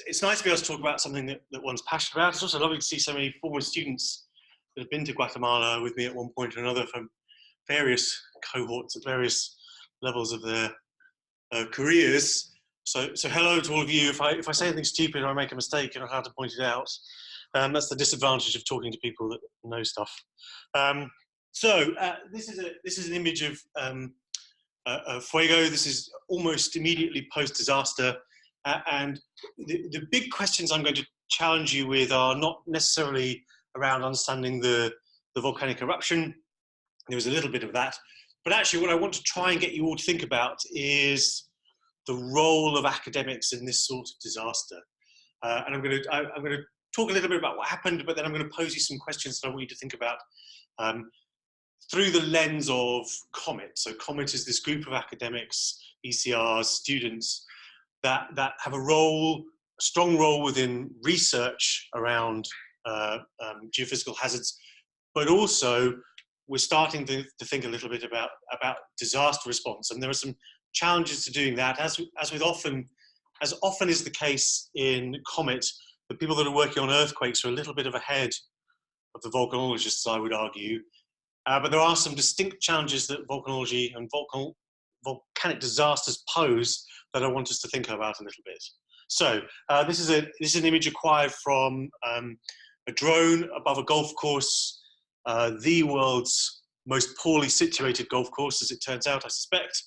it's nice to be able to talk about something that one's passionate about. It's also lovely to see so many former students that have been to Guatemala with me at one point or another from various cohorts at various levels of their careers. So hello to all of you. If I say anything stupid or I make a mistake, you know how to point it out. That's the disadvantage of talking to people that know stuff. This is an image of Fuego. This is almost immediately post-disaster. And the big questions I'm going to challenge you with are not necessarily around understanding the volcanic eruption. There was a little bit of that. But actually what I want to try and get you all to think about is the role of academics in this sort of disaster. And I'm going to talk a little bit about what happened, but then I'm going to pose you some questions that I want you to think about through the lens of COMET. So COMET is this group of academics, ECRs, students, that have a strong role within research around geophysical hazards, but also we're starting to think a little bit about disaster response. And there are some challenges to doing that. As often is the case in COMET, the people that are working on earthquakes are a little bit ahead of the volcanologists, I would argue. But there are some distinct challenges that volcanology and volcanic disasters pose that I want us to think about a little bit. So this is an image acquired from a drone above a golf course, the world's most poorly situated golf course, as it turns out, I suspect,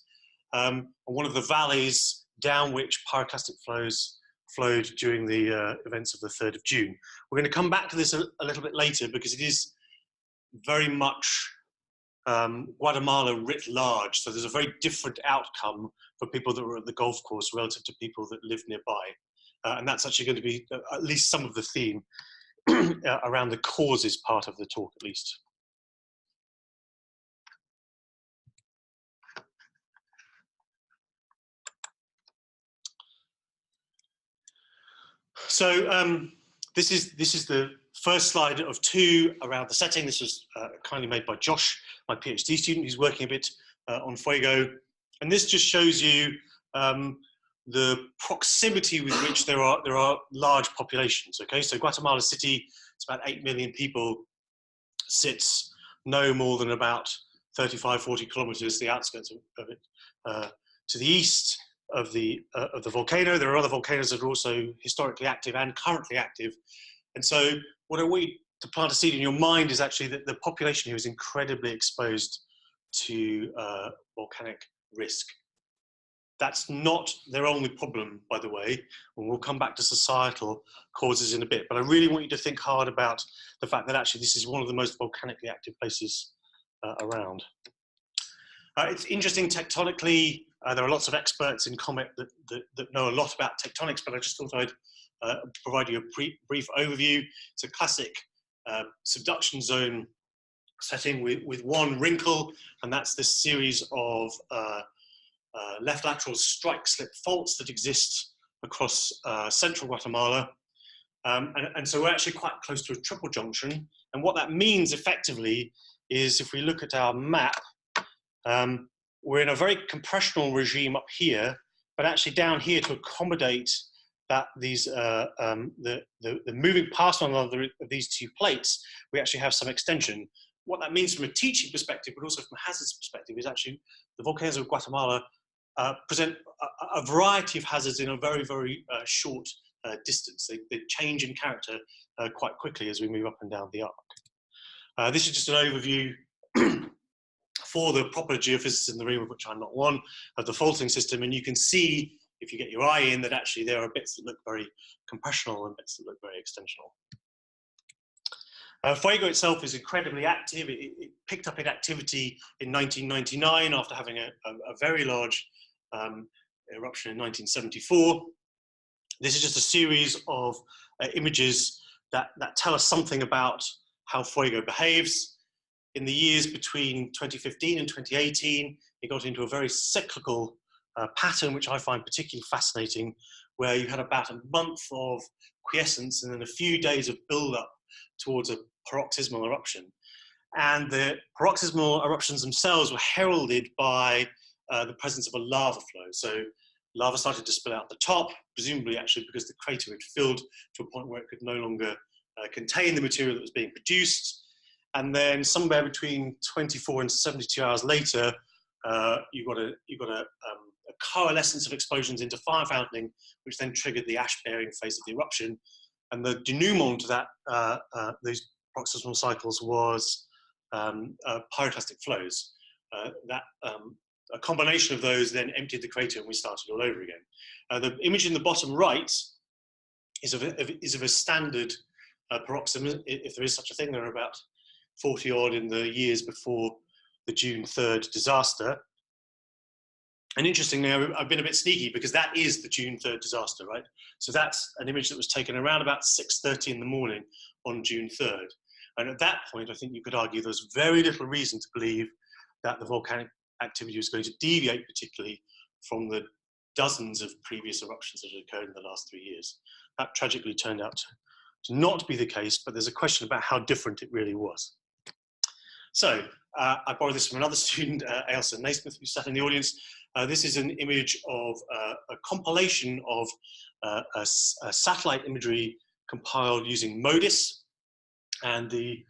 one of the valleys down which pyroclastic flows flowed during the events of the 3rd of June. We're going to come back to this a little bit later because it is very much Guatemala writ large. So there's a very different outcome for people that were at the golf course relative to people that live nearby. And that's actually going to be at least some of the theme around the causes part of the talk, at least. So this is the first slide of 2 around the setting. This was kindly made by Josh, my PhD student, who's working a bit on Fuego. And this just shows you the proximity with which there are large populations. Okay, so Guatemala City, it's about 8 million people, sits no more than about 35-40 kilometers, the outskirts of it, to the east of the volcano. There are other volcanoes that are also historically active and currently active. And so what I want you to plant a seed in your mind is actually that the population here is incredibly exposed to volcanic risk. That's not their only problem, by the way, and we'll come back to societal causes in a bit. But I really want you to think hard about the fact that actually this is one of the most volcanically active places around. It's interesting tectonically. There are lots of experts in COMET that know a lot about tectonics, but I just thought I'd provide you a brief overview. It's a classic subduction zone setting with one wrinkle, and that's this series of left lateral strike slip faults that exist across central Guatemala. And so we're actually quite close to a triple junction. And what that means effectively is if we look at our map, we're in a very compressional regime up here, but actually down here to accommodate that these the moving past one another of these 2 plates, we actually have some extension. What that means from a teaching perspective, but also from a hazards perspective, is actually the volcanoes of Guatemala present a variety of hazards in a very, very short distance. They change in character quite quickly as we move up and down the arc. This is just an overview for the proper geophysicists in the room, of which I'm not one, of the faulting system. And you can see, if you get your eye in, that actually there are bits that look very compressional and bits that look very extensional. Fuego itself is incredibly active. It picked up in activity in 1999 after having a very large eruption in 1974. This is just a series of images that tell us something about how Fuego behaves. In the years between 2015 and 2018, it got into a very cyclical pattern, which I find particularly fascinating, where you had about a month of quiescence and then a few days of build-up towards a paroxysmal eruption. And the paroxysmal eruptions themselves were heralded by the presence of a lava flow. So lava started to spill out the top, presumably actually because the crater had filled to a point where it could no longer contain the material that was being produced. And then somewhere between 24 and 72 hours later, you got a coalescence of explosions into fire fountaining, which then triggered the ash-bearing phase of the eruption. And the denouement to that, those paroxysmal cycles was pyroclastic flows. A combination of those then emptied the crater and we started all over again. The image in the bottom right is of a standard paroxysm, if there is such a thing. There are about 40 odd in the years before the June 3rd disaster. And interestingly, I've been a bit sneaky because that is the June 3rd disaster, right? So that's an image that was taken around about 6:30 in the morning on June 3rd. And at that point, I think you could argue there's very little reason to believe that the volcanic activity was going to deviate particularly from the dozens of previous eruptions that had occurred in the last 3 years. That tragically turned out to not be the case, but there's a question about how different it really was. So I borrowed this from another student, Ailsa Naismith, who sat in the audience. This is an image of a compilation of a satellite imagery compiled using MODIS, and the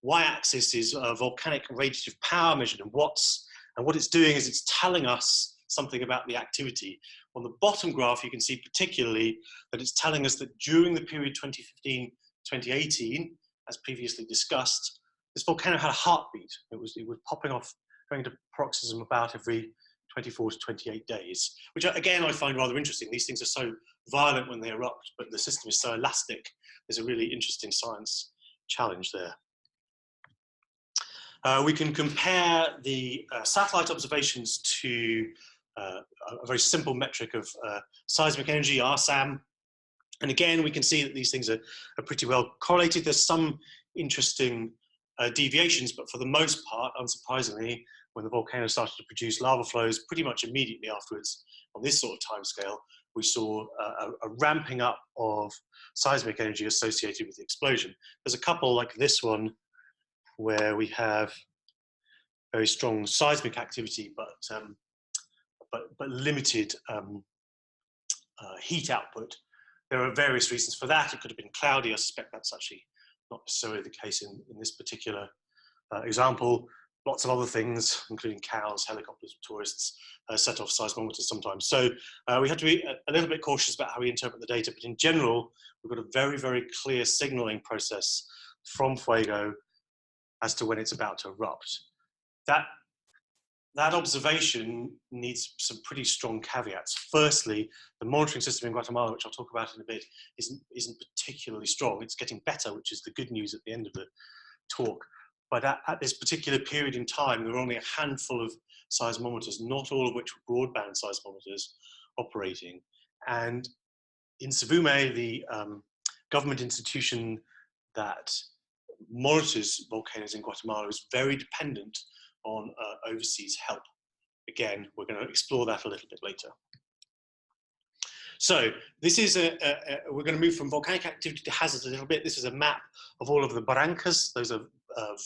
y-axis is volcanic radiative power measured in watts, and what it's doing is it's telling us something about the activity. On the bottom graph, you can see particularly that it's telling us that during the period 2015-2018, as previously discussed, this volcano had a heartbeat. It was popping off, going to paroxysm about every 24 to 28 days, which again I find rather interesting. These things are so violent when they erupt, but the system is so elastic. There's a really interesting science challenge there. We can compare the satellite observations to a very simple metric of seismic energy, RSAM. And again, we can see that these things are pretty well correlated. There's some interesting deviations, but for the most part, unsurprisingly, when the volcano started to produce lava flows, pretty much immediately afterwards, on this sort of timescale, we saw a ramping up of seismic energy associated with the explosion. There's a couple like this one, where we have very strong seismic activity, but limited heat output. There are various reasons for that. It could have been cloudy. I suspect that's actually not necessarily the case in this particular example. Lots of other things, including cows, helicopters, tourists, set off seismometers sometimes. So we have to be a little bit cautious about how we interpret the data, but in general, we've got a very, very clear signaling process from Fuego as to when it's about to erupt. That observation needs some pretty strong caveats. Firstly, the monitoring system in Guatemala, which I'll talk about in a bit, isn't particularly strong. It's getting better, which is the good news at the end of the talk. But at this particular period in time, there were only a handful of seismometers, not all of which were broadband seismometers operating. And in Savume, the government institution that monitors volcanoes in Guatemala is very dependent on overseas help. Again, we're going to explore that a little bit later. So this is we're going to move from volcanic activity to hazards a little bit. This is a map of all of the barrancas. Those are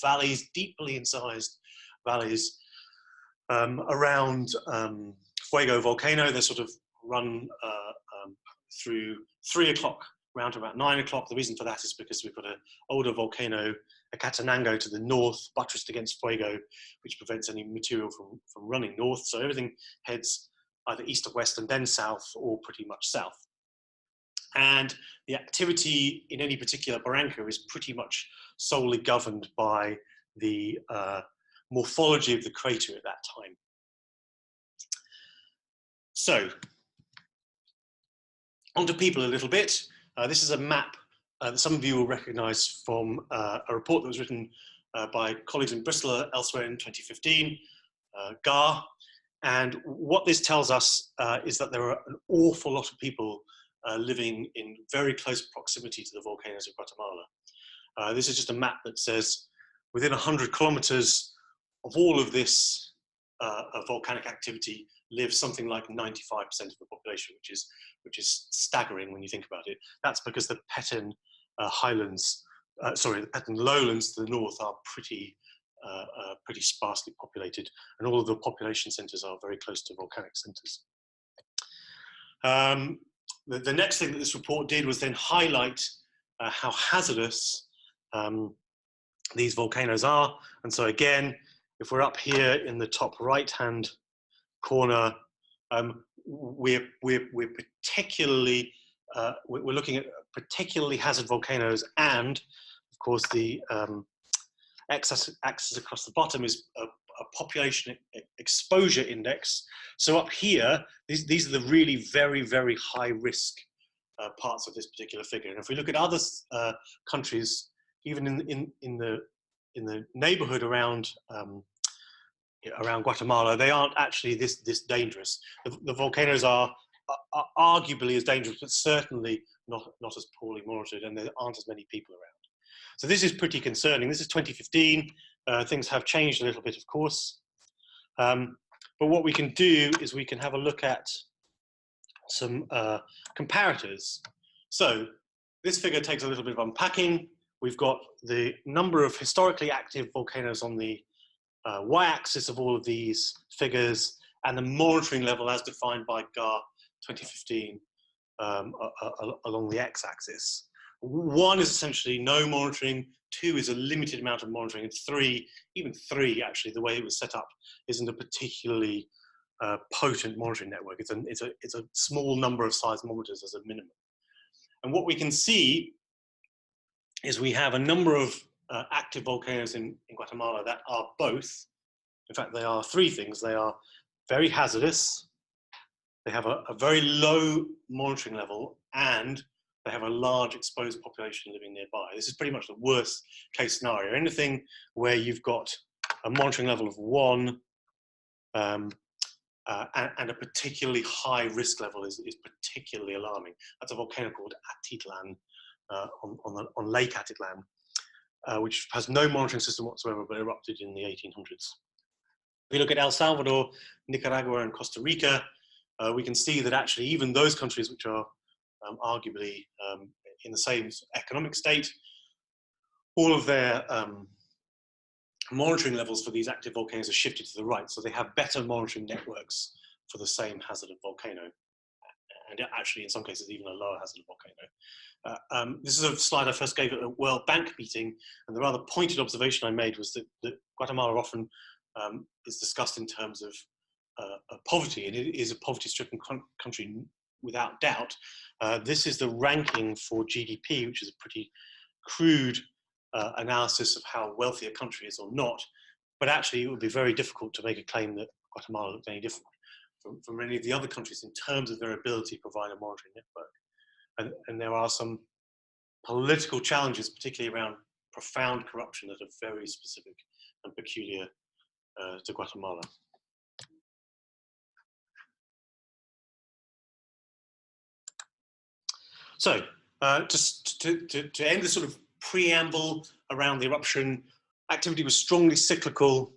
valleys, deeply incised valleys around Fuego volcano. They sort of run through 3 o'clock, around to about 9 o'clock. The reason for that is because we've got an older volcano, Acatenango, to the north, buttressed against Fuego, which prevents any material from running north. So everything heads either east or west and then south, or pretty much south. And the activity in any particular barranca is pretty much solely governed by the morphology of the crater at that time. So, onto people a little bit. This is a map that some of you will recognize from a report that was written by colleagues in Bristol elsewhere in 2015, GAR. And what this tells us is that there are an awful lot of people living in very close proximity to the volcanoes of Guatemala. This is just a map that says within 100 kilometers of all of this volcanic activity lives something like 95% of the population, which is staggering when you think about it. That's because the Petén highlands, the Petén lowlands to the north are pretty sparsely populated, and all of the population centers are very close to volcanic centers. The next thing that this report did was then highlight how hazardous these volcanoes are. And so again, if we're up here in the top right-hand corner, we're particularly we're looking at particularly hazard volcanoes, and of course the x-axis across the bottom is a population exposure index. So up here, these are the really very high risk parts of this particular figure. And if we look at other countries, even in the neighborhood around Guatemala, they aren't actually this dangerous. The volcanoes are arguably as dangerous, but certainly not as poorly monitored, and there aren't as many people around. So this is pretty concerning. This is 2015. Things have changed a little bit, of course. But what we can do is we can have a look at some comparators. So this figure takes a little bit of unpacking. We've got the number of historically active volcanoes on the y-axis of all of these figures, and the monitoring level as defined by GAR 2015 along the x-axis. 1 is essentially no monitoring, 2 is a limited amount of monitoring, and 3, even 3 actually, the way it was set up, isn't a particularly potent monitoring network. It's a small number of seismometers as a minimum. And what we can see is we have a number of active volcanoes in Guatemala that are both, in fact, they are 3 things. They are very hazardous, they have a very low monitoring level, and they have a large exposed population living nearby. This is pretty much the worst case scenario. Anything where you've got a monitoring level of 1 and a particularly high risk level is particularly alarming. That's a volcano called Atitlan on Lake Atitlan, which has no monitoring system whatsoever, but erupted in the 1800s. If we look at El Salvador, Nicaragua, and Costa Rica, we can see that actually even those countries which are arguably in the same economic state, all of their monitoring levels for these active volcanoes are shifted to the right, so they have better monitoring networks for the same hazard of volcano, and actually in some cases even a lower hazard of volcano. This is a slide I first gave at a World Bank meeting, and the rather pointed observation I made was that Guatemala often is discussed in terms of poverty, and it is a poverty-stricken country without doubt. This is the ranking for GDP, which is a pretty crude analysis of how wealthy a country is or not, but actually it would be very difficult to make a claim that Guatemala looked any different from any of the other countries in terms of their ability to provide a monitoring network. And there are some political challenges, particularly around profound corruption, that are very specific and peculiar to Guatemala. So just to end this sort of preamble around the eruption, activity was strongly cyclical.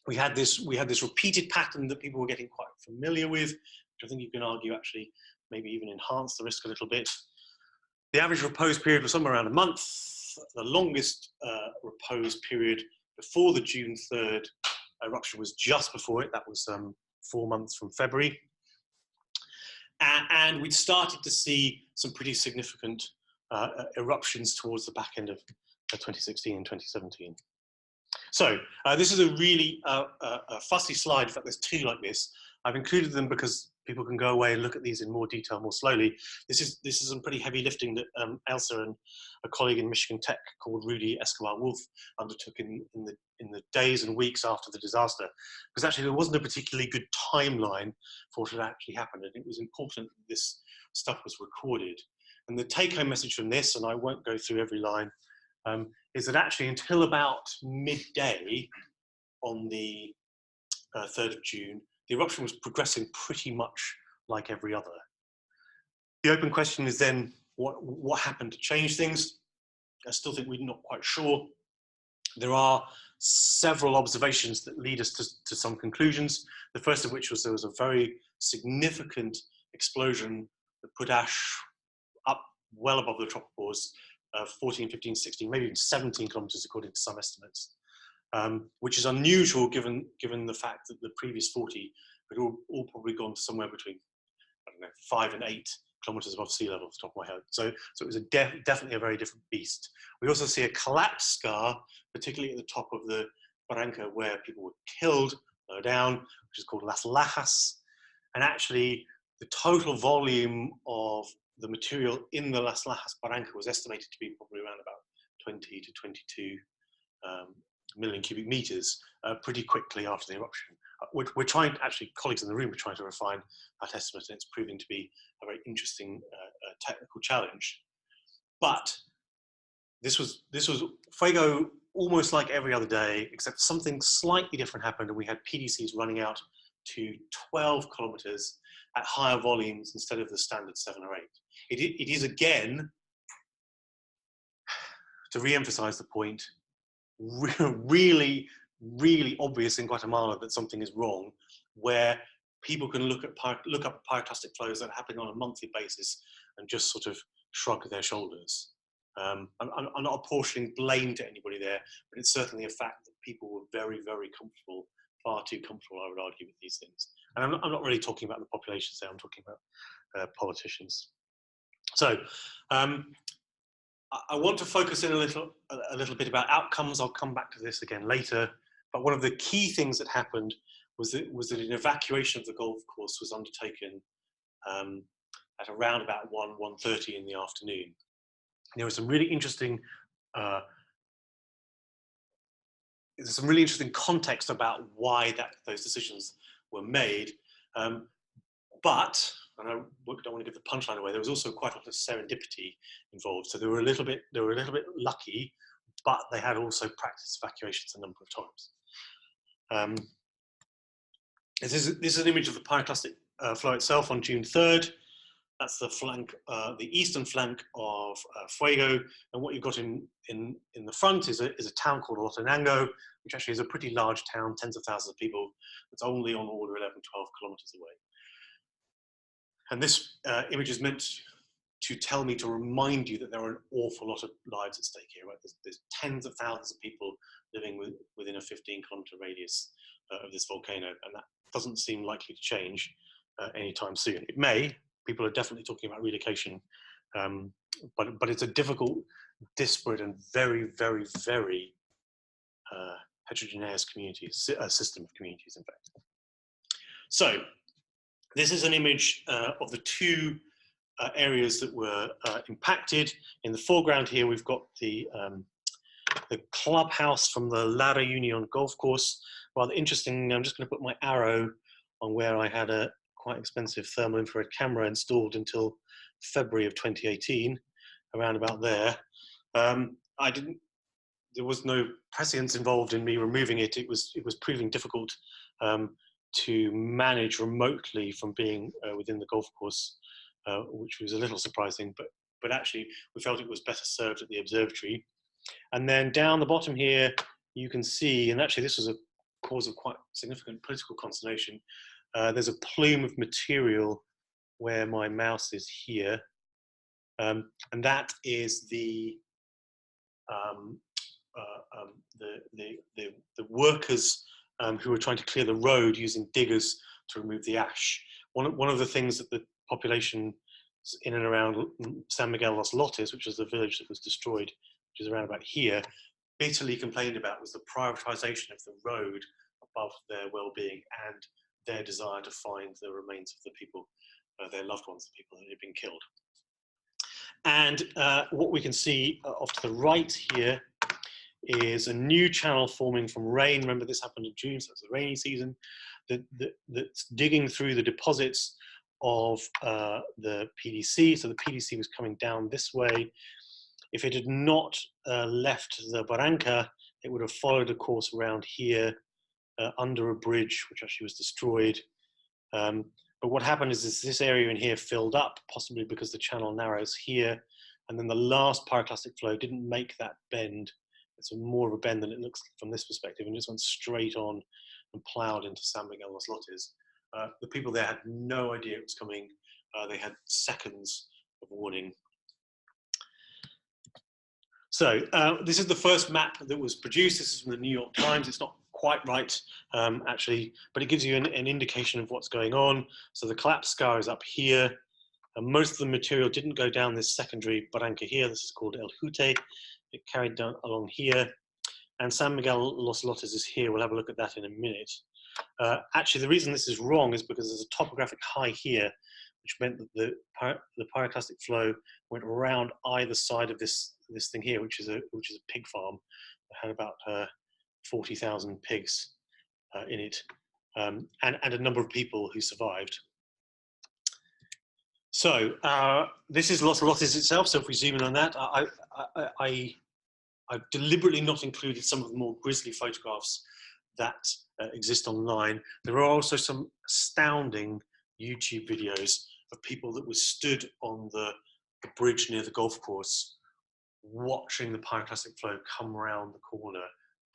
We had this repeated pattern that people were getting quite familiar with, which I think you can argue actually maybe even enhanced the risk a little bit. The average repose period was somewhere around a month. The longest repose period before the June 3rd eruption was just before it. That was 4 months from February. And we'd started to see some pretty significant eruptions towards the back end of 2016 and 2017. So this is a really fussy slide. In fact, there's 2 like this. I've included them because people can go away and look at these in more detail more slowly. This is some pretty heavy lifting that Elsa and a colleague in Michigan Tech called Rudy Escobar-Wolf undertook in the days and weeks after the disaster, because actually there wasn't a particularly good timeline for what had actually happened, and it was important that this stuff was recorded. And the take-home message from this, and I won't go through every line, is that actually until about midday on the 3rd of June, the eruption was progressing pretty much like every other. The open question is then, what happened to change things? I still think we're not quite sure. There are several observations that lead us to some conclusions. The first of which was there was a very significant explosion that put ash up well above the tropopause, 14, 15, 16, maybe even 17 kilometers according to some estimates, which is unusual given the fact that the previous 40 had all probably gone somewhere between I don't know, 5 and 8 kilometers above sea level off the top of my head. So it was definitely a very different beast. We also see a collapse scar, particularly at the top of the barranca where people were killed lower down, which is called Las Lajas. And actually, the total volume of the material in the Las Lajas barranca was estimated to be probably around about 20 to 22 million cubic meters pretty quickly after the eruption. We're trying, actually, colleagues in the room are trying to refine that estimate, and it's proving to be a very interesting technical challenge. But this was Fuego almost like every other day, except something slightly different happened, and we had PDCs running out to 12 kilometers at higher volumes instead of the standard 7 or 8. It is, again, to re-emphasize the point, really, really obvious in Guatemala that something is wrong, where people can look up pyroclastic flows that are happening on a monthly basis and just sort of shrug their shoulders. I'm not apportioning blame to anybody there, but it's certainly a fact that people were very, very comfortable, far too comfortable, I would argue, with these things. And I'm not really talking about the populations there, I'm talking about politicians. So I want to focus in a little bit about outcomes. I'll come back to this again later. But one of the key things that happened was that an evacuation of the golf course was undertaken at around about 1:30 in the afternoon. There was some really interesting context about why those decisions were made. But, and I don't want to give the punchline away, there was also quite a lot of serendipity involved. So they were a little bit lucky, but they had also practiced evacuations a number of times. This is an image of the pyroclastic flow itself on June 3rd. That's the flank, the eastern flank of Fuego, and what you've got in the front is a town called Lotenango, which actually is a pretty large town, tens of thousands of people. It's only on order 11, 12 kilometers away. And this image is meant to tell me, to remind you that there are an awful lot of lives at stake here. Right? There's tens of thousands of people living within a 15-kilometer radius of this volcano, and that doesn't seem likely to change anytime soon. It may. People are definitely talking about relocation, but it's a difficult, disparate, and very, very, very heterogeneous system of communities, in fact. So this is an image of the two areas that were impacted. In the foreground here, we've got the clubhouse from the Lara Union golf course. Rather interesting. I'm just going to put my arrow on where I had a quite expensive thermal infrared camera installed until February of 2018, around about there. There was no prescience involved in me removing it. It was proving difficult to manage remotely from being within the golf course, which was a little surprising, but actually we felt it was better served at the observatory. And then down the bottom here, you can see, and actually this was a cause of quite significant political consternation, there's a plume of material where my mouse is here, and that is the workers who were trying to clear the road using diggers to remove the ash. One of the things that the population in and around San Miguel Los Lotes, which is the village that was destroyed, which is around about here, bitterly complained about was the prioritization of the road above their well-being and their desire to find the remains of the people, their loved ones, the people that had been killed. And what we can see off to the right here is a new channel forming from rain. Remember, this happened in June, so it's the rainy season, that's digging through the deposits of the PDC. So the PDC was coming down this way. If it had not left the barranca, it would have followed a course around here under a bridge, which actually was destroyed. But what happened is this area in here filled up, possibly because the channel narrows here, and then the last pyroclastic flow didn't make that bend. It's more of a bend than it looks from this perspective, and just went straight on and ploughed into San Miguel Los Lotes. The people there had no idea it was coming. They had seconds of warning. So this is the first map that was produced. This is from the New York Times. It's not quite right, actually, but it gives you an indication of what's going on. So the collapse scar is up here. And most of the material didn't go down this secondary barranca here. This is called El Jute. It carried down along here. And San Miguel Los Lotes is here. We'll have a look at that in a minute. Actually, the reason this is wrong is because there's a topographic high here, which meant that the pyroclastic flow went around either side of this thing here, which is a pig farm. It had about 40,000 pigs in it, and a number of people who survived. So this is Los Lotes itself. So if we zoom in on that, I've deliberately not included some of the more grisly photographs that exist online. There are also some astounding YouTube videos of people that were stood on the bridge near the golf course watching the pyroclastic flow come around the corner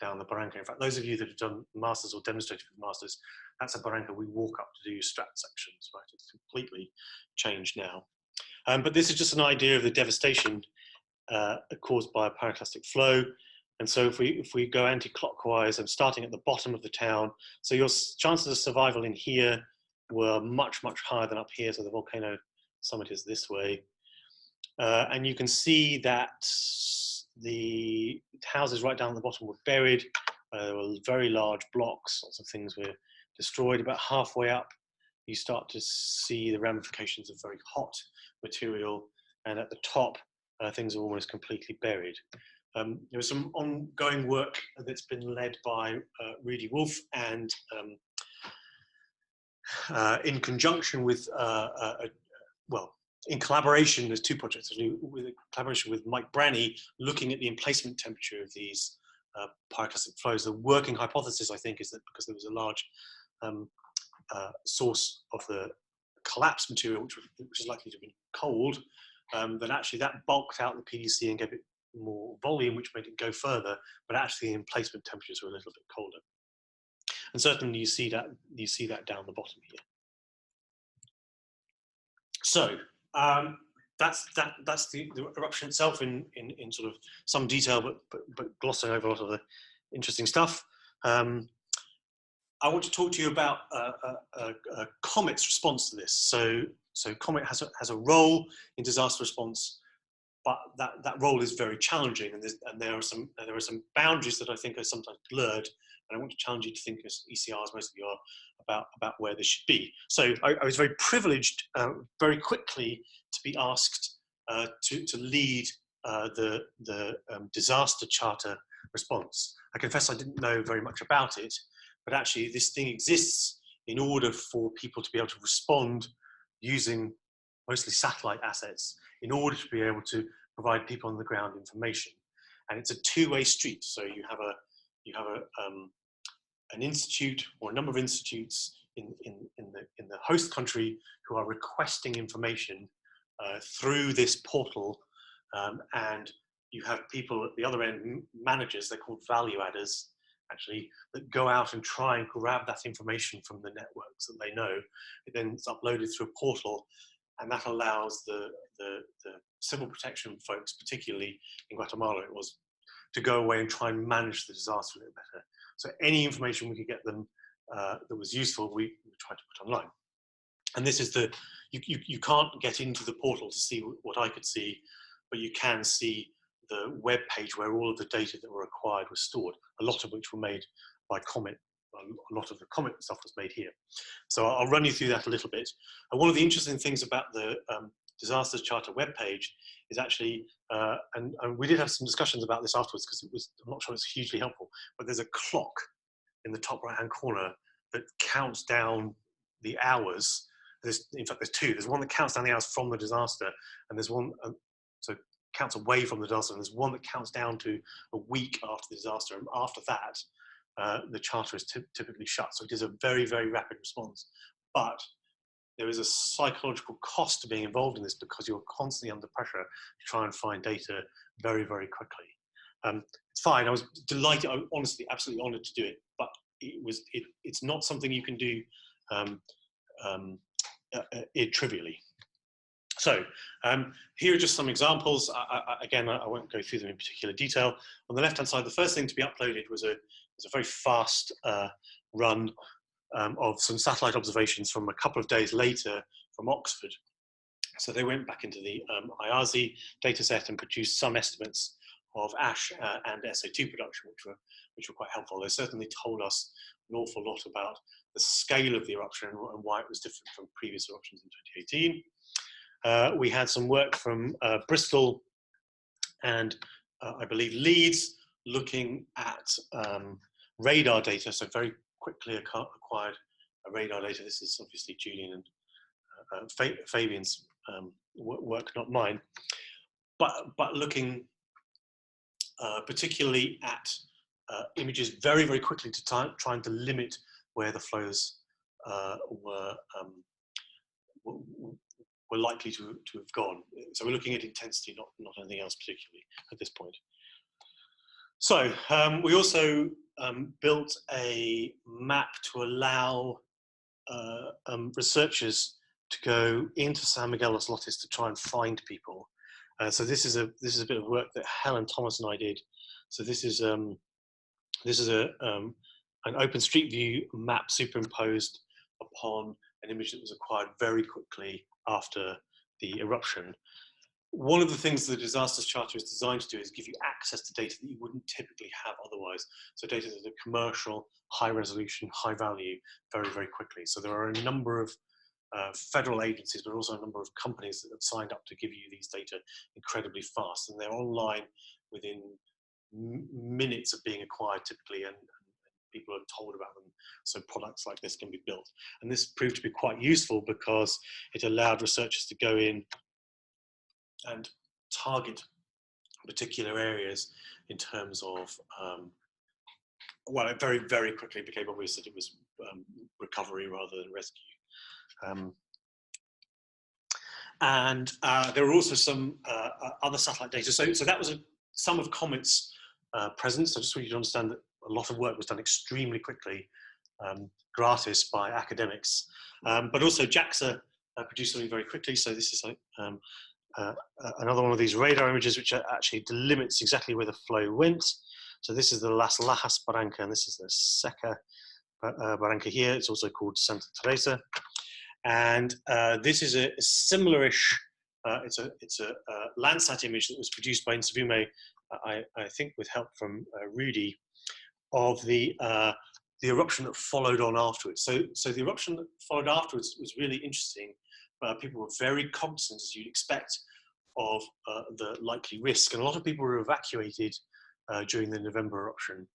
down the barranca. In fact, those of you that have done masters or demonstrated with masters, that's a barranca we walk up to do strat sections, right? It's completely changed now. But this is just an idea of the devastation caused by a pyroclastic flow. And so if we go anti-clockwise, I'm starting at the bottom of the town. So your chances of survival in here were much, much higher than up here. So the volcano summit is this way. And you can see that the houses right down at the bottom were buried. There were very large blocks, lots of things were destroyed. About halfway up, you start to see the ramifications of very hot material. And at the top, things are almost completely buried. There was some ongoing work that's been led by Rudy Wolf and in conjunction with, well, in collaboration, there's two projects, with a collaboration with Mike Branney, looking at the emplacement temperature of these pyroclastic flows. The working hypothesis, I think, is that because there was a large source of the collapsed material, which was likely to be cold, that actually that bulked out the PDC and gave it more volume, which made it go further, but actually the emplacement temperatures were a little bit colder. And certainly you see that down the bottom here. So that's the eruption itself in sort of some detail, but glossing over a lot of the interesting stuff. I want to talk to you about COMET's response to this. So COMET has a role in disaster response, but that role is very challenging, and there are some boundaries that I think are sometimes blurred. And I want to challenge you to think, as ECRs, most of you are, about where this should be. So I was very privileged, very quickly, to be asked to lead the disaster charter response. I confess I didn't know very much about it, but actually this thing exists in order for people to be able to respond using mostly satellite assets in order to be able to provide people on the ground information. And it's a two-way street. So you have an institute or a number of institutes in the host country who are requesting information through this portal, and you have people at the other end, managers, they're called value adders, actually, that go out and try and grab that information from the networks that they know. It then is uploaded through a portal, and that allows the civil protection folks, particularly in Guatemala it was, to go away and try and manage the disaster a little better. So any information we could get them that was useful, we tried to put online. And this is you can't get into the portal to see what I could see, but you can see the web page where all of the data that were acquired was stored, a lot of which were made by COMET. A lot of the COMET stuff was made here. So I'll run you through that a little bit. And one of the interesting things about the Disasters Charter webpage is actually, and we did have some discussions about this afterwards because I'm not sure it's hugely helpful, but there's a clock in the top right-hand corner that counts down the hours. In fact, there's two. There's one that counts down the hours from the disaster, and there's one, so counts away from the disaster, and there's one that counts down to a week after the disaster, and after that, the charter is typically shut. So it is a very, very rapid response. But there is a psychological cost to being involved in this because you're constantly under pressure to try and find data very, very quickly. It's fine. I was delighted. I'm honestly absolutely honoured to do it, but it's not something you can do trivially. So here are just some examples. Again, I won't go through them in particular detail. On the left-hand side, the first thing to be uploaded was a was a very fast run of some satellite observations from a couple of days later from Oxford. So they went back into the IARSI dataset and produced some estimates of ash and SO2 production, which were quite helpful. They certainly told us an awful lot about the scale of the eruption and why it was different from previous eruptions in 2018. We had some work from Bristol and I believe Leeds, looking at radar data, so very quickly acquired radar data. This is obviously Julian and Fabian's work, not mine, but looking particularly at images very, very quickly to trying to limit where the flows were likely to have gone. So we're looking at intensity, not anything else particularly at this point. So we also built a map to allow researchers to go into San Miguel Los Lotes to try and find people. So this is a bit of work that Helen Thomas and I did. So this is an open street view map superimposed upon an image that was acquired very quickly after the eruption. One of the things the Disasters Charter is designed to do is give you access to data that you wouldn't typically have otherwise. So data that are commercial, high resolution, high value, very, very quickly. So there are a number of federal agencies, but also a number of companies that have signed up to give you these data incredibly fast. And they're online within minutes of being acquired typically, and people are told about them. So products like this can be built. And this proved to be quite useful because it allowed researchers to go in and target particular areas in terms of, well, it very, very quickly became obvious that it was recovery rather than rescue. And there were also some other satellite data. So that was some of COMET's presence. I just want you to understand that a lot of work was done extremely quickly, gratis by academics. But also JAXA produced something very quickly. So this is like, another one of these radar images which actually delimits exactly where the flow went. So this is the Las Lajas Barranca, and this is the Seca Barranca here. It's also called Santa Teresa. And this is a similar-ish, it's a Landsat image that was produced by Insavume, I think with help from Rudy, of the eruption that followed on afterwards. So the eruption that followed afterwards was really interesting. People were very cognizant, as you'd expect, of the likely risk. And a lot of people were evacuated during the November eruption,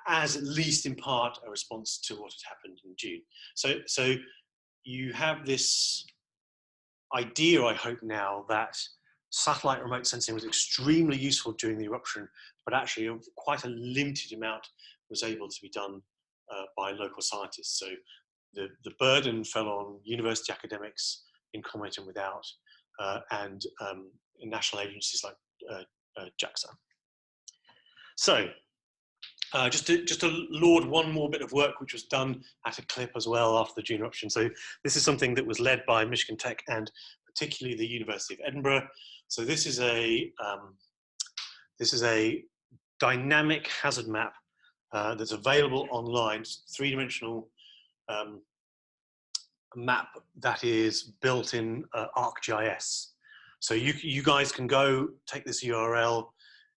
as at least in part a response to what had happened in June. So you have this idea, I hope now, that satellite remote sensing was extremely useful during the eruption, but actually quite a limited amount was able to be done by local scientists. So the burden fell on university academics in COMET and without, and in national agencies like JAXA. So just to laud one more bit of work which was done at a clip as well after the June eruption. So this is something that was led by Michigan Tech and particularly the University of Edinburgh. So this is a dynamic hazard map that's available online, three-dimensional map that is built in ArcGIS. So you guys can go take this URL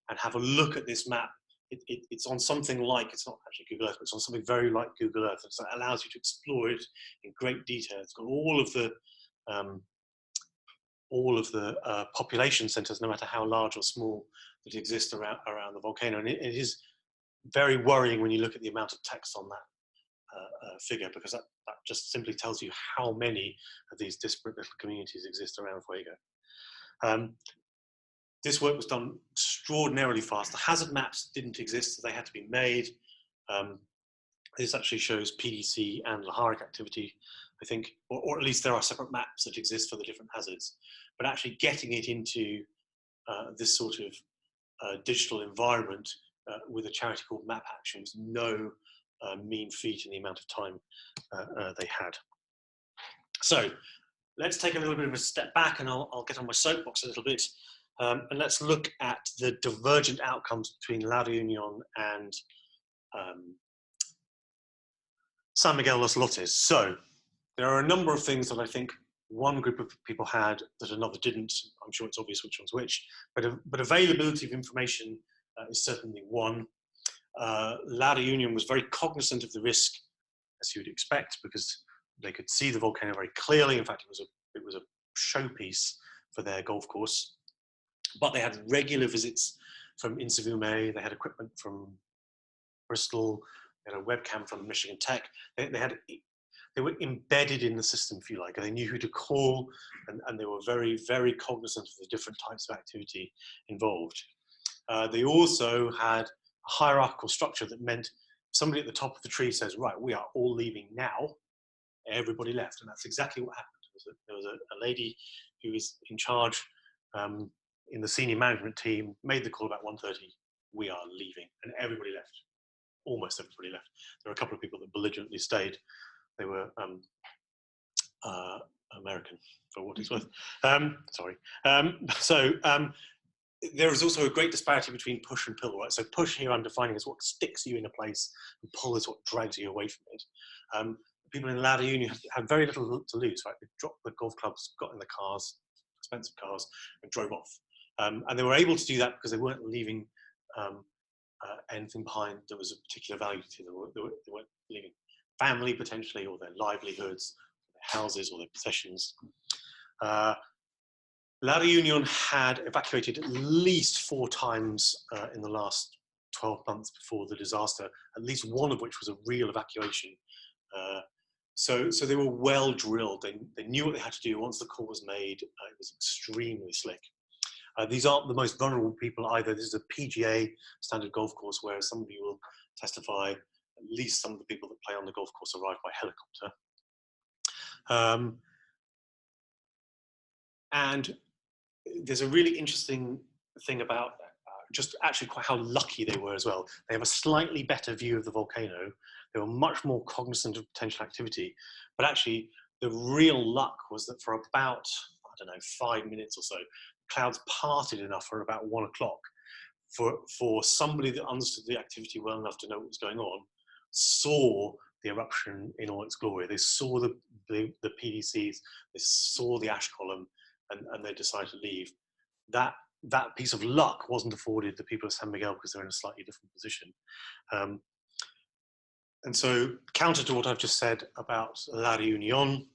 and have a look at this map. It's on something like, it's not actually Google Earth, but it's on something very like Google Earth. So it allows you to explore it in great detail. It's got all of the population centers, no matter how large or small, that exist around the volcano. And it is very worrying when you look at the amount of text on that figure, because that just simply tells you how many of these disparate little communities exist around Fuego. This work was done extraordinarily fast. The hazard maps didn't exist, so they had to be made. This actually shows PDC and Laharic activity, I think, or at least there are separate maps that exist for the different hazards. But actually getting it into this sort of digital environment with a charity called Map Action was no mean feat in the amount of time they had. So let's take a little bit of a step back, and I'll get on my soapbox a little bit And let's look at the divergent outcomes between La Reunion and San Miguel Los Lotes. So there are a number of things that I think one group of people had that another didn't. I'm sure it's obvious which one's which, but availability of information is certainly one. La Reunion was very cognizant of the risk, as you would expect, because they could see the volcano very clearly. In fact, it was a showpiece for their golf course. But they had regular visits from Insavume. They had equipment from Bristol. They had a webcam from Michigan Tech. They were embedded in the system, if you like, and they knew who to call, and they were very, very cognizant of the different types of activity involved. They also had a hierarchical structure that meant somebody at the top of the tree says, right, we are all leaving now. Everybody left, and that's exactly what happened. There was a lady who was in charge in the senior management team, made the call about 1:30, we are leaving, and everybody left. Almost everybody left. There were a couple of people that belligerently stayed. They were American, for what it's worth. There is also a great disparity between push and pull, right? So push here I'm defining as what sticks you in a place, and pull is what drags you away from it. People in La Reunion had very little to lose, right? They dropped the golf clubs, got in the cars, expensive cars, and drove off. And they were able to do that because they weren't leaving anything behind that was of particular value to them. They weren't leaving family potentially, or their livelihoods, their houses, or their possessions. La Reunion had evacuated at least 4 times in the last 12 months before the disaster, at least one of which was a real evacuation. So they were well drilled. They knew what they had to do once the call was made. It was extremely slick. These aren't the most vulnerable people either. This is a PGA standard golf course where somebody will testify at least some of the people that play on the golf course arrived by helicopter. And there's a really interesting thing about just actually quite how lucky they were as well. They have a slightly better view of the volcano. They were much more cognizant of potential activity, but actually the real luck was that for about, I don't know, 5 minutes or so, clouds parted enough for about 1 o'clock for somebody that understood the activity well enough to know what was going on, saw the eruption in all its glory. They saw the PDCs, they saw the ash column, and they decided to leave. That piece of luck wasn't afforded the people of San Miguel because they're in a slightly different position. And so, counter to what I've just said about La Reunion,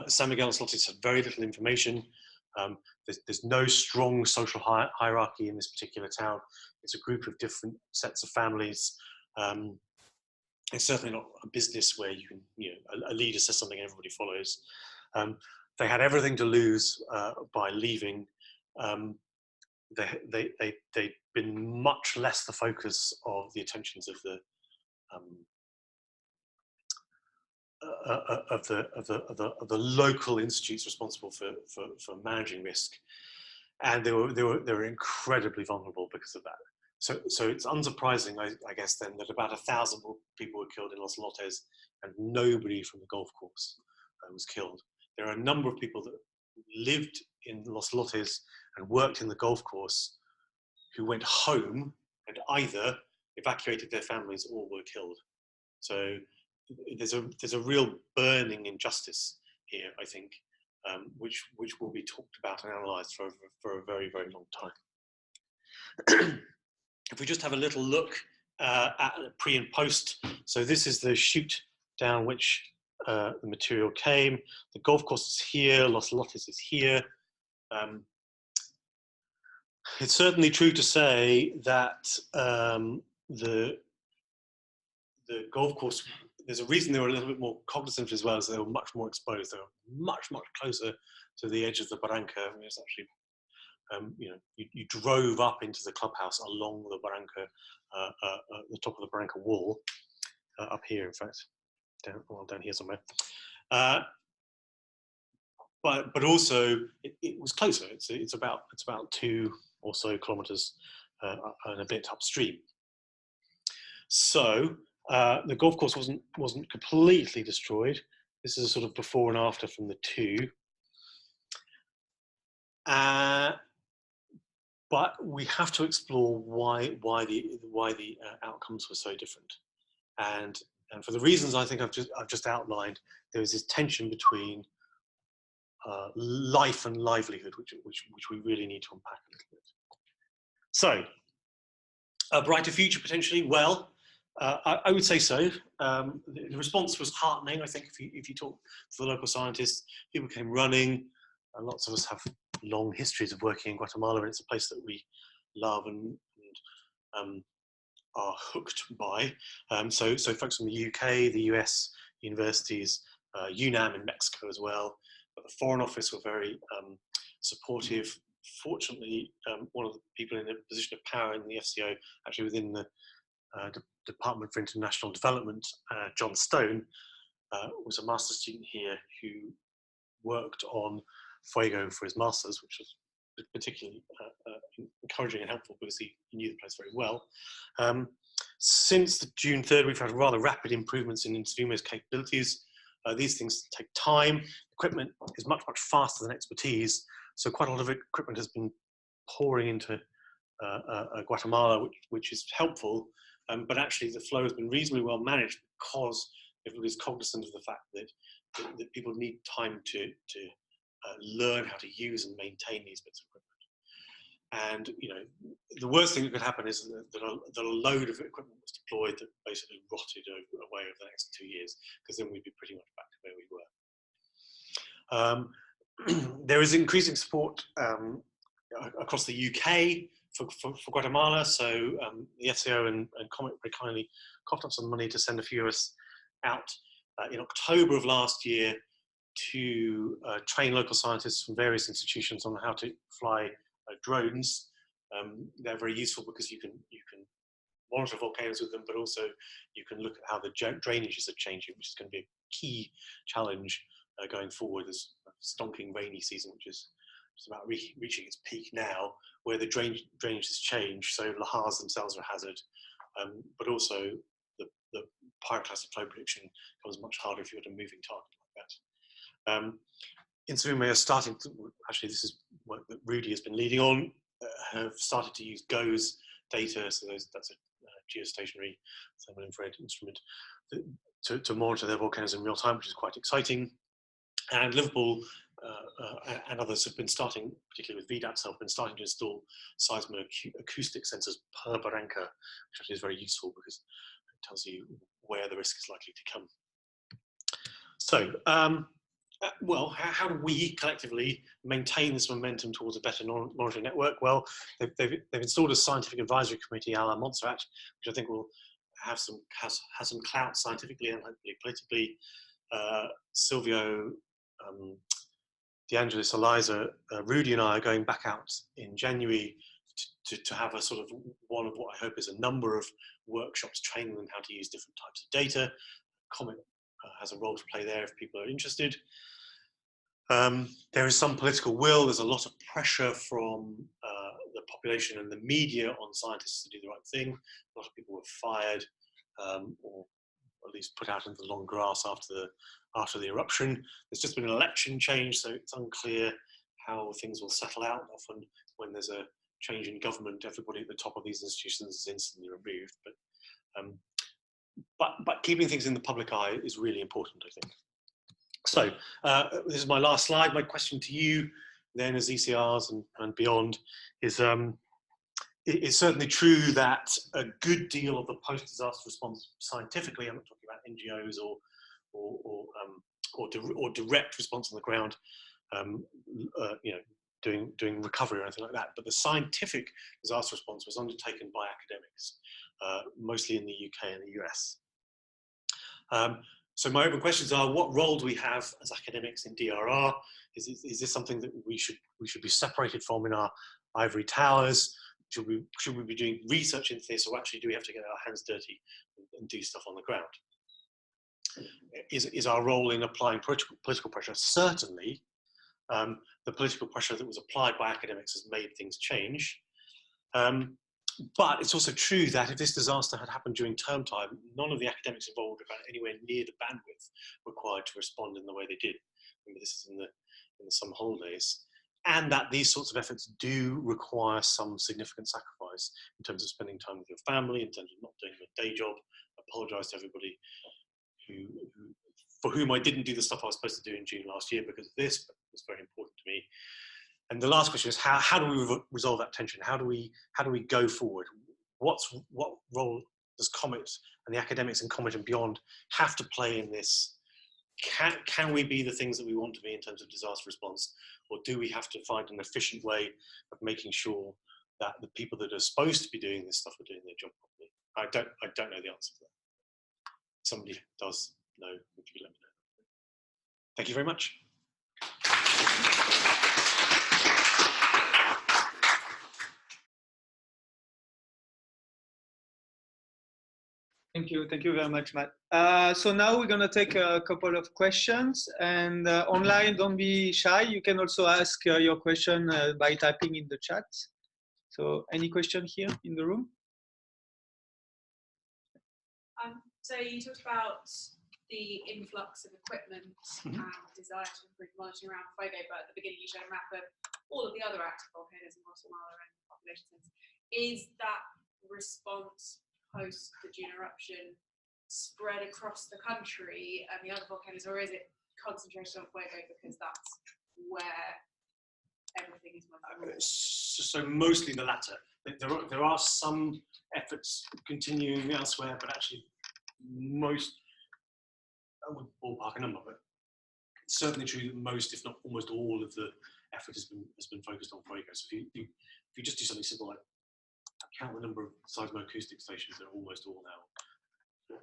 San Miguel Los Lotes had very little information. There's no strong social hierarchy in this particular town. It's a group of different sets of families. It's certainly not a business where you can, a leader says something and everybody follows. They had everything to lose by leaving. They'd been much less the focus of the attentions of the local institutes responsible for managing risk, and they were incredibly vulnerable because of that. So it's unsurprising, I guess, then that about 1,000 people were killed in Los Lotes, and nobody from the golf course was killed. There are a number of people that lived in Los Lotes and worked in the golf course who went home and either evacuated their families or were killed. So there's a real burning injustice here, I think, which will be talked about and analysed for a very, very long time. If we just have a little look at pre and post, so this is the chute down which the material came. The golf course is here, Los Lotes is here. It's certainly true to say that the golf course, there's a reason they were a little bit more cognizant as well, as they were much more exposed. They were much, much closer to the edge of the barranca. I mean, it's actually, you drove up into the clubhouse along the barranca, the top of the barranca wall, up here, in fact, down here somewhere. But also it was closer. It's about 2 or so kilometers and a bit upstream. So the golf course wasn't completely destroyed. This is a sort of before and after from the 2. but we have to explore why the outcomes were so different, and for the reasons I think I've just outlined, there is this tension between life and livelihood, which we really need to unpack a little bit. So, a brighter future potentially. Well, I would say so. The response was heartening. I think if you talk to the local scientists, people came running. Lots of us have long histories of working in Guatemala, and it's a place that we love and are hooked by. So folks from the UK, the US, universities, UNAM in Mexico as well. But the Foreign Office were very supportive. Fortunately, one of the people in a position of power in the FCO, actually within the Department for International Development, John Stone, was a master's student here who worked on Fuego for his master's, which was particularly encouraging and helpful because he knew the place very well. Since the June 3rd, we've had rather rapid improvements in Insumo's capabilities. These things take time. Equipment is much, much faster than expertise. So quite a lot of equipment has been pouring into Guatemala, which is helpful. But actually the flow has been reasonably well managed because everybody's cognizant of the fact that people need time to learn how to use and maintain these bits of equipment. And the worst thing that could happen is that a load of equipment was deployed that basically rotted away over the next 2 years, because then we'd be pretty much back to where we were. There is increasing support across the UK for Guatemala. So the FCO and COMET very kindly coughed up some money to send a few of us out in October of last year to train local scientists from various institutions on how to fly drones. They're very useful because you can monitor volcanoes with them, but also you can look at how the drainages are changing, which is going to be a key challenge going forward. There's a stonking rainy season, which is just about reaching its peak now, where the drainage has changed. So lahars themselves are a hazard, but also the pyroclastic flow prediction becomes much harder if you've got a moving target like that. Insumo are starting to, actually this is work that Rudy has been leading on, have started to use GOES data, so that's a geostationary thermal infrared instrument, to monitor their volcanoes in real time, which is quite exciting. And Liverpool and others have been starting, particularly with VDATs, have been starting to install seismoacoustic sensors per barranca, which actually is very useful because it tells you where the risk is likely to come. So, well, how do we collectively maintain this momentum towards a better monitoring network? Well, they've installed a scientific advisory committee, a la Montserrat, which I think will have some clout scientifically and hopefully politically. Silvio, De Angelis, Eliza, Rudy and I are going back out in January to have a sort of one of what I hope is a number of workshops training them how to use different types of data. COMET has a role to play there if people are interested. There is some political will. There's a lot of pressure from the population and the media on scientists to do the right thing. A lot of people were fired or at least put out into the long grass after the eruption. There's just been an election change, so it's unclear how things will settle out. Often when there's a change in government, everybody at the top of these institutions is instantly removed. But keeping things in the public eye is really important, I think. So this is my last slide. My question to you then as ECRs and beyond is, it's certainly true that a good deal of the post-disaster response scientifically, I'm not talking about NGOs or direct response on the ground, doing recovery or anything like that, but the scientific disaster response was undertaken by academics, mostly in the UK and the US. So my open questions are: what role do we have as academics in DRR? Is this something that we should be separated from in our ivory towers? Should we be doing research into this, or actually do we have to get our hands dirty and do stuff on the ground? Is our role in applying political pressure? Certainly, the political pressure that was applied by academics has made things change. But it's also true that if this disaster had happened during term time, none of the academics involved would have had anywhere near the bandwidth required to respond in the way they did. Remember, this is in the summer holidays. and that these sorts of efforts do require some significant sacrifice in terms of spending time with your family, in terms of not doing your day job. I apologise to everybody for whom I didn't do the stuff I was supposed to do in June last year because of this, but it's very important to me. And the last question is how do we resolve that tension? How do we go forward? What role does COMET and the academics in COMET and beyond have to play in this? Can we be the things that we want to be in terms of disaster response, or do we have to find an efficient way of making sure that the people that are supposed to be doing this stuff are doing their job properly? I don't know the answer to that. Somebody does know, would you let me know? Thank you very much. Thank you very much, Matt. So now we're going to take a couple of questions, and online, don't be shy. You can also ask your question by typing in the chat. So any question here in the room? So you talked about the influx of equipment and desire to improve monitoring around Fuego, but at the beginning you showed a map of all of the other active volcanoes in Guatemala and population centers. Is that response post the June eruption spread across the country and the other volcanoes, or is it concentrated on Fuego because that's where everything is most important? So mostly the latter. There are some efforts continuing elsewhere, but actually most, I wouldn't ballpark a number, but it's certainly true that most, if not almost all, of the effort has been focused on Fuego. So if you just do something simple like count the number of seismoacoustic stations, they're almost all now.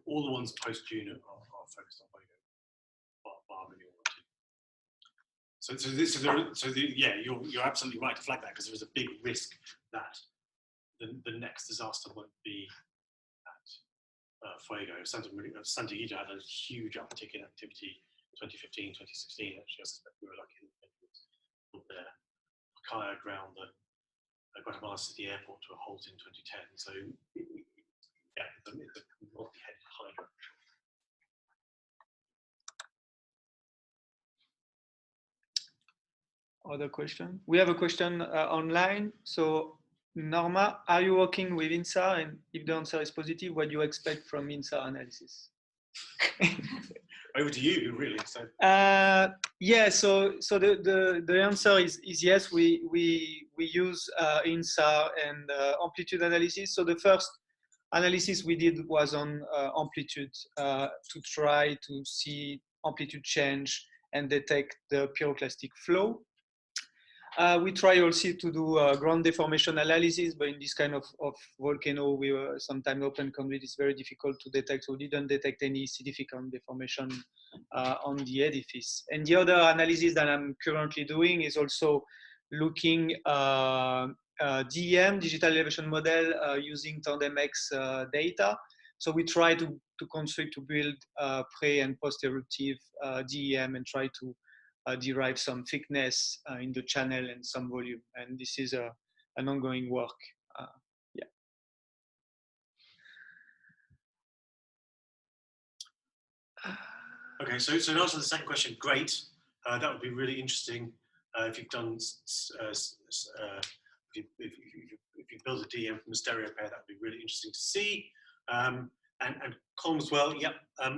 All the ones post June are focused on Fuego, bar maybe one or two. Yeah, you're absolutely right to flag that, because there is a big risk that the next disaster won't be at Fuego. Santa Rita had a huge uptick in activity in 2015, 2016. Actually, I suspect we were lucky that it was there. Kaya ground the Guatemala City airport to a halt in 2010. So yeah, it's a multi-headed hydra. Other question? We have a question online. So Norma, are you working with INSAR? And if the answer is positive, what do you expect from INSAR analysis? Over to you, really. So. Yeah. So the answer is yes. We use INSAR and amplitude analysis. So the first analysis we did was on amplitude to try to see amplitude change and detect the pyroclastic flow. We try also to do ground deformation analysis, but in this kind of volcano, we were sometimes open conduit, it's very difficult to detect, so we didn't detect any significant deformation on the edifice. And the other analysis that I'm currently doing is also looking DEM, digital elevation model, using TandemX data. So we try to build pre and post-eruptive DEM and try to derive some thickness in the channel and some volume. And this is an ongoing work. Yeah. Okay, so to answer the second question, great. That would be really interesting if you've done, if you build a DM from a stereo pair, that would be really interesting to see. And column as well, yep. I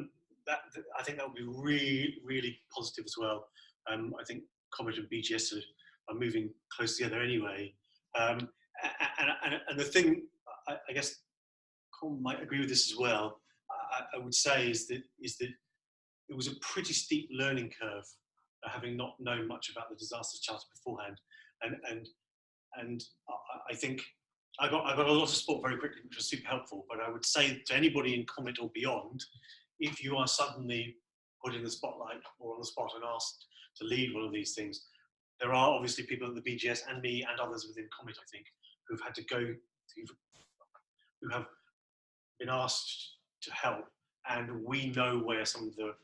think that would be really, really positive as well. I think COMET and BGS are moving close together anyway. And the thing, I guess, Colm might agree with this as well. I would say is that it was a pretty steep learning curve, having not known much about the disaster charter beforehand. And I think I got a lot of support very quickly, which was super helpful. But I would say to anybody in COMET or beyond, if you are suddenly put in the spotlight or on the spot and asked to lead one of these things, there are obviously people at the BGS and me and others within COMET, I think, who've had to go, who have been asked to help, and we know where some of the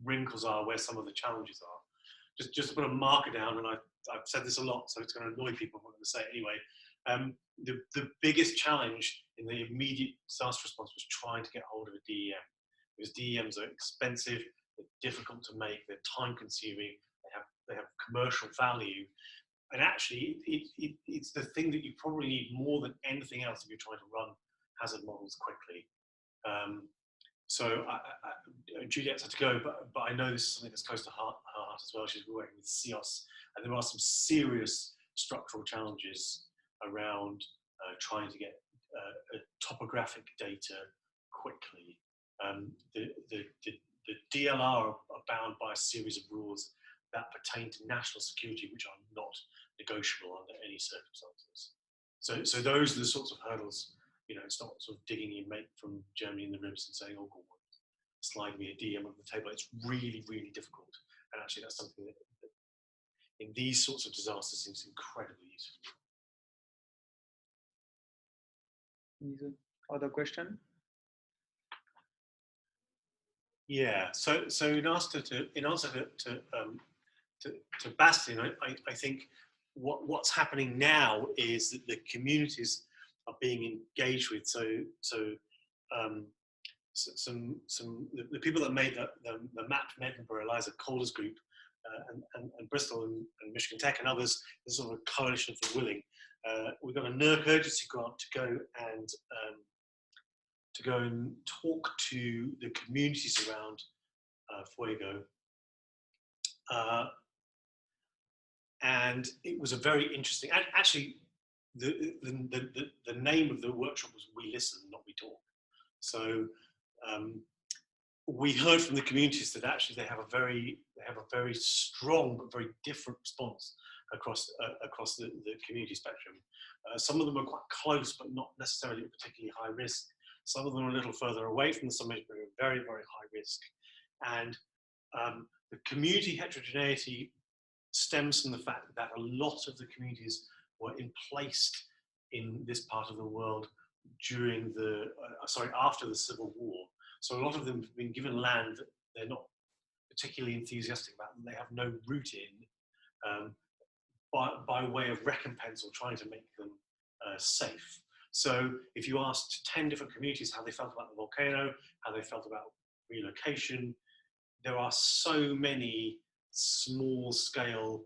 wrinkles are, where some of the challenges are. Just to put a marker down, and I've said this a lot, so it's going to annoy people, I'm going to say it anyway. The biggest challenge in the immediate disaster response was trying to get hold of a DEM, because DEMs are expensive, they're difficult to make, they're time consuming, they have commercial value, and actually it's the thing that you probably need more than anything else if you're trying to run hazard models quickly. So Juliet's had to go, but I know this is something that's close to her heart as well. She's working with CEOS, and there are some serious structural challenges around trying to get topographic data quickly. The DLR are bound by a series of rules that pertain to national security, which are not negotiable under any circumstances. So those are the sorts of hurdles. You know, it's not sort of digging your mate from Germany in the ribs and saying, "Oh, go on, slide me a DM on the table." It's really, really difficult, and actually, that's something that in these sorts of disasters seems incredibly useful. Other question? Yeah. So in answer to Bastian, I think what's happening now is that the communities are being engaged with. The people that made the map from Edinburgh, Eliza Calder's group, and Bristol and Michigan Tech and others, there's sort of a coalition of the willing. We've got a NERC urgency grant to go and talk to the communities around Fuego. And it was a very interesting, actually, the name of the workshop was We Listen, Not We Talk. So we heard from the communities that actually they have a very strong but very different response across the community spectrum. Some of them are quite close, but not necessarily at particularly high risk. Some of them are a little further away from the summit, but are very, very high risk. And the community heterogeneity stems from the fact that a lot of the communities were placed in this part of the world during after the Civil War. So a lot of them have been given land that they're not particularly enthusiastic about, and they have no root in, by way of recompense or trying to make them safe. So if you asked 10 different communities how they felt about the volcano, how they felt about relocation, there are so many small scale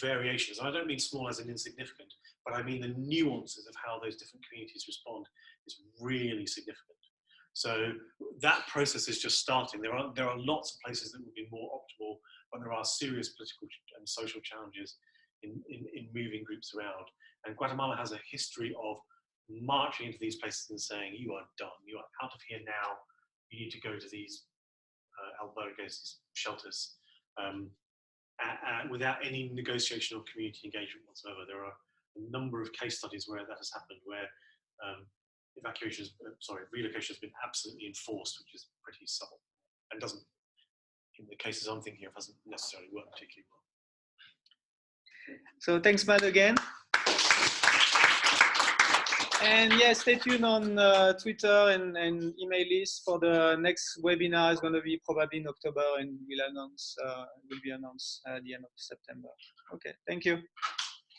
variations. I don't mean small as in insignificant, but I mean the nuances of how those different communities respond is really significant. So that process is just starting. There are lots of places that would be more optimal, but there are serious political and social challenges in moving groups around. And Guatemala has a history of marching into these places and saying, "You are done. You are out of here now. You need to go to these albergues, these shelters," without any negotiation or community engagement whatsoever. There are a number of case studies where that has happened, where relocation has been absolutely enforced, which is pretty subtle and doesn't, in the cases I'm thinking of, hasn't necessarily worked particularly well. So thanks, Matt, again. And yeah, stay tuned on Twitter and email list for the next webinar. It's going to be probably in October, and will be announced at the end of September. Okay, thank you.